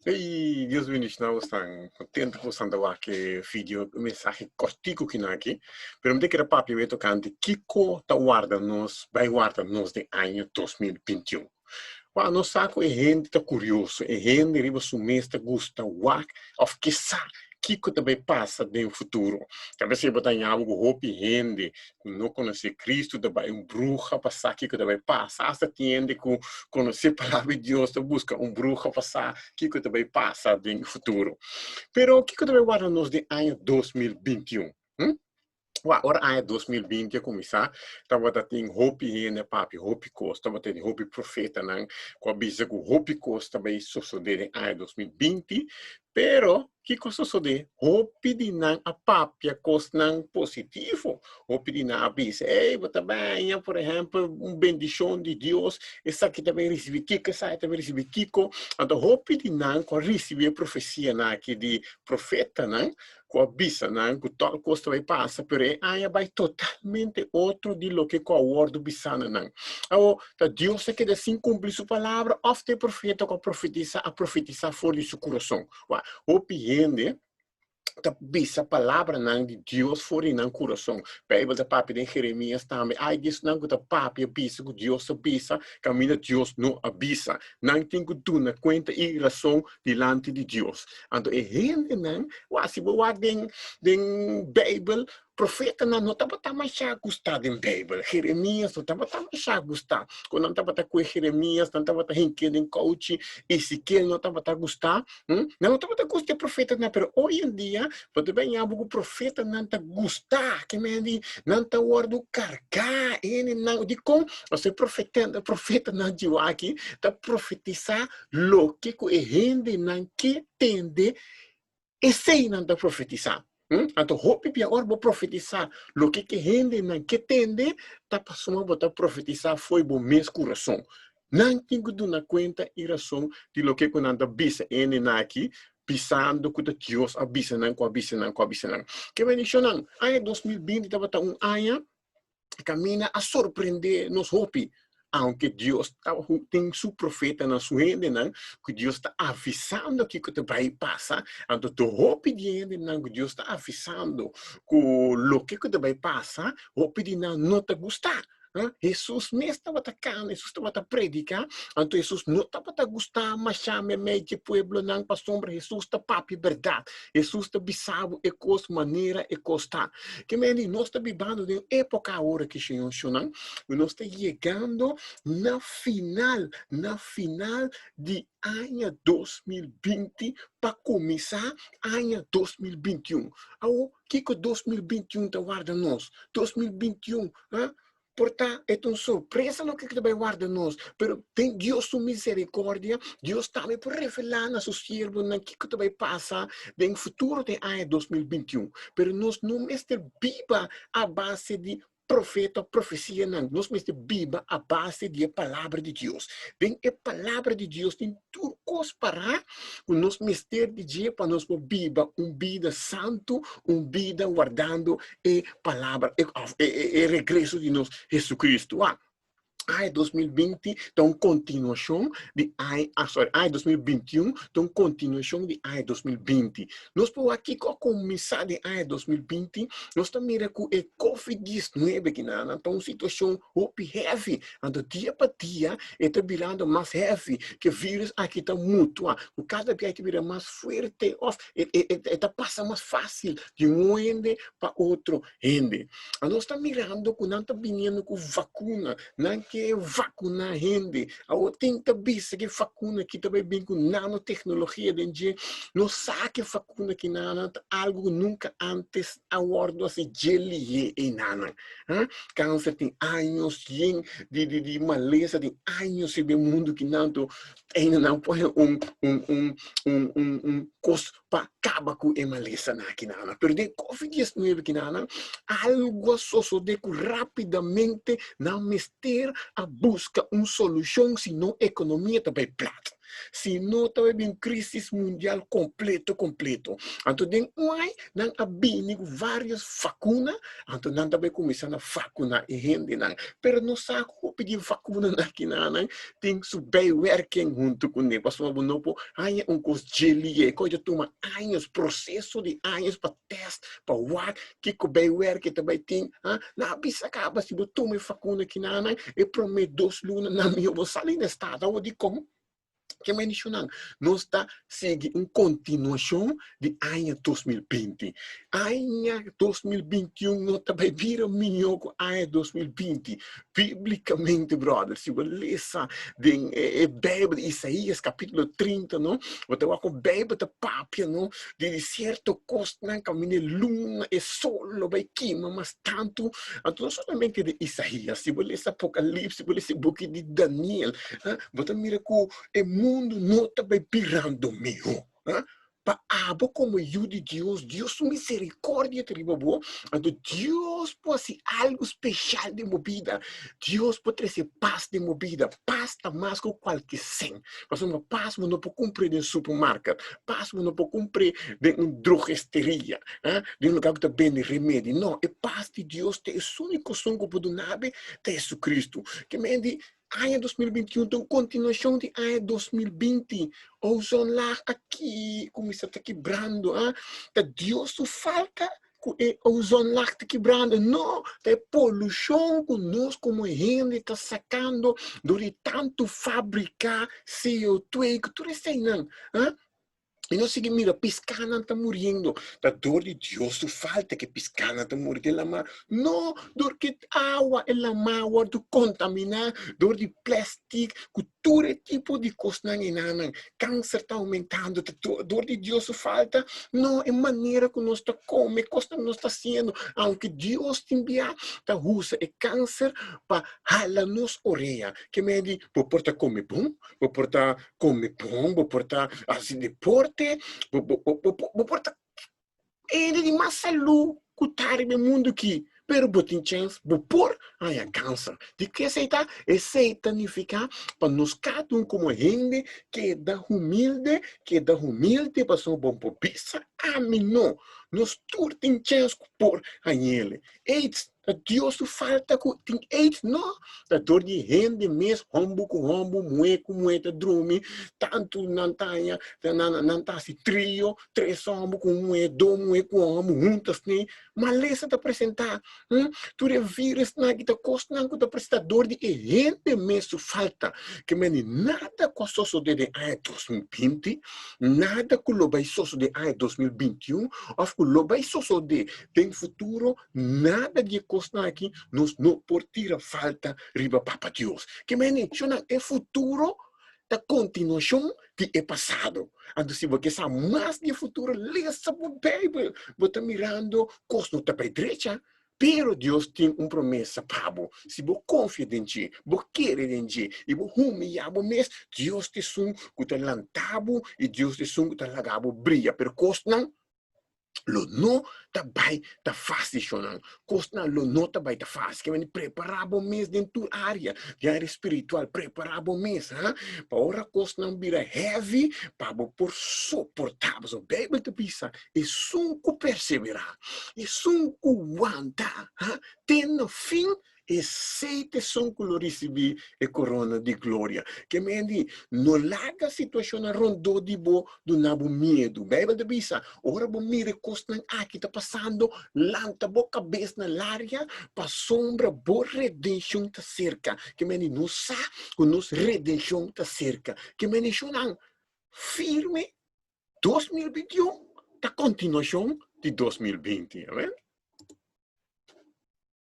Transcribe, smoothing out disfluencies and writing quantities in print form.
Ei, Deus bendice nós, estamos contentes com essa que vídeo, mensagem cortico que aqui, pero me que papi vai tocando Kiko tá guarda nos, vai guarda nos de ano 2021. Wa no saco e gente tá curioso, e gente riba su mesta gusta wak of quizá Kiko também passa no futuro. Talvez você botar em algo hope gente, não conhecer Cristo, também bruxa passar Kiko também passa. Hasta tiende com conhecer a palavra de Deus, busca bruxa passar Kiko também passa no futuro. Pero Kiko também guarda nos de ano 2021. Ora é 2020 começar, estava tendo hope né papi, hope costa, estava tendo hope profeta não, com a bisa com hope costa bem suceder em 2020, pero que coisa suceder? Hope de não a papi a costa não positivo, hope de não a bisa, ei, mas também, por exemplo, bendição de Deus, essa aqui também recebi Kiko, essa também recebi Kiko, então hope de não com receber profecia na aqui de profeta não, com a bisa, não, com tal coisa vai passar, pero aí vai totalmente outro de lo que com a word bisana, não. Então, Deus é que assim cumpre sua palavra, of the profeta com a profetizar fora de seu coração. O piende, a bisa palavra não de Deus fora em coração. Bíblia da papi de Jeremias também. Ai diz não que a papi abisa que Deus abisa, caminha Deus não abisa. Não tem que tu na conta e razão diante de Deus. Então é gente não, se você den Bíblia profeta não estava mais gostado em Bíblia. Jeremias não estava mais gostado. Quando não estava com Jeremias, não estava rindo em coach, Ezequiel não estava gostado. Não estava gostado de profeta, não. Mas hoje em dia, pode bem algo profeta não está gostar, que me diz, não está guardando carregar, ele não, de como, você profeta não diz aqui, está profetizar lo que é gente não que tende, e sei não está profetizar. Então, hope que agora vou profetizar o que gente não que tende, tá passando a profetizar foi bom mesmo coração. Não tenho que dar conta e razão de lo que quando anda bisa ene aqui, pisando com Deus abisa não, abisa não, abisa não. Que me diz não, ano 2020 estava ano caminha a surpreender nos hope. Aunque Deus tem seu profeta na sua gente, não, que Deus está avisando que vai passar, então tu hope de gente, não, que Deus está avisando que o que vai passar, hope de não te gostar. Jesus mesmo estava atacando, Jesus estava a predicar, então Jesus não estava a gostar, mas chama meio de povo, não, para sombra, Jesus está papi verdade, Jesus está bisavo e coisa maneira e costa. Que me nós estamos vivendo de época agora que Senhor não, nós estamos chegando na final de ano 2020 para começar ano 2021. O que 2021 está guardando nós? 2021, portanto, é uma surpresa no que vai guardar nós, mas tem Deus sua misericórdia, Deus também por revelar na sua servo no que vai passar no futuro de ano 2021. Mas nós não estamos viva a base de profeta, profecia, não. Nós estamos viva a base de palavra de Deus. Tem a palavra de Deus, tem tudo para o nosso mistério de dia para nós viva vida santo, vida guardando a palavra, e regresso de nós, Jesus Cristo. Ai 2020 então continuação de ai 2021 então continuação de ai 2020. Nós por aqui com começar de ai 2020 nós também com o COVID-19 que na então situação heavy, então dia para dia está virando mais heavy, que o vírus aqui está muito, o cada dia que vira mais forte, está passa mais fácil de um ende para outro ende. Nós estamos mirando que não está vindo com vacuna, não que vacunar a gente. Tem também que vacuna que também vem com nanotecnologia dentro. Não sabe que vacuna que nana algo nunca antes a bordo assim geli e nana. Câncer tem anos de maleza, tem anos de mundo que ainda não põe coisa para acabar com a maleza na que nana. Perder COVID-19 que nana algo sucede rapidamente não mister a busca uma solução, senão a economia também plata. Se não tá bem crise mundial completo. Então, den uai, não abini várias vacunas, então não tá bem começando a vacuna e gente não. Pero não sabe como pedir vacuna aqui não, tem que subir working junto com ele. Passou a não pôr, aí coisa gelie, coisa toma anos, processo de anos para teste, para war, que bem working também tem, na bisa acaba se você toma vacuna aqui não, e promete 2 lunas na minha, vou sair no estado, eu digo como? Que mencionam, nós está seguindo uma continuação de ano 2020. Ano 2021 não vai vir melhor que ano 2020. Biblicamente, brother, se você ler a Bíblia de Isaías, capítulo 30, não? Você vai com a Bíblia da Pápia, não? De certo costo, não caminha luna e sol, vai queimar, mas tanto, então não somente de Isaías, se você ler Apocalipse, se você ler o book de Daniel, você mira que o mundo não está pirando meu. Para abo como eu de Deus misericórdia terrível. Então Deus pode ser algo especial de movida. Deus pode trazer paz de movida. Paz está mais que qualquer sem. Mas uma paz você não pode comprar em supermercado. Paz você não pode comprar em uma drogesteria. De um lugar que está bem de remédio. Não, a paz de Deus é o único som que pode dar é Jesus Cristo. Que me diz, ano 2021, então continuação de ano 2020. O som lá aqui, como está quebrando, tá Deus falta, o som lá está quebrando, não, tá poluição que nós como gente está sacando, de tanto fabricar CO2, que tudo isso aí não, e não sigue, mira, piscana está morrendo. Da dor de Deus, tu falta que piscana está morrendo. Não, dor que água é la mar, tu contaminar, dor de plástico, que todo tipo de coisa não. Câncer está aumentando, dor de Deus falta. Não, é maneira que nós está comendo, coisa que nós está fazendo. Aunque Deus te enviar, tá usa é câncer para ralar nos orelhas. Que me diz, vou portar comer bom, vou portar comer bom, vou portar assim deporte, vou portar ele de mais saúde que no mundo aqui. Pero botin chance, vou pôr a câncer. De que aceitar? Aceita significa para nós cada como gente que dá humilde para ser bom por pizza. A mim não. Nós todos temos chance por a ele. AIDS, Deus falta que tem AIDS, não. A dor de gente mesmo, rombo com rombo, moe com moe, drume, tanto não tá se trio, 3 homens com moe, 2 moe com rombo, juntas, né? Maleza te apresentar. Tu vírus na que te costa, não que te apresentar dor de gente mesmo falta. Que meni nada com a soço de ano 2020, nada com o soço de ano 2021, ou com o soço de tem futuro, nada de costa aqui, nós não por tirar falta riba papa Deus. Que meni, é futuro da continuação que é passado. Então, se você sabe mais de futuro, leia a Bíblia. Você está mirando, coisa não está para a direita, pero Deus tem uma promessa para você. Se você confia em ti, você quer em ti, e você humilha mesmo, Deus te sun que está lantabo, e Deus te sun que está lagabo brilha. Pero coisa não, lo no tabay ta fácil chonan. Costa lo no tabay ta fácil. Que vem preparado mês dentro da área de área espiritual, preparado mês, para ora costa não vira heavy, para por suportável. So Bíblia te pisa, e sunco perseverar, e sunco aguentar, tem no fim e seite sunco lo receber e corona de glória. Que me di, não larga a situação rondou de bo do nabo medo. Bíblia te pisa, ora bo mire costa aqui está passando, lanta boca cabeça na área, para sombra bo redenção ta cerca. Que me di, não sa, que nos redenção ta cerca. Que me di, não firme 2021, da continuação de 2020, amém?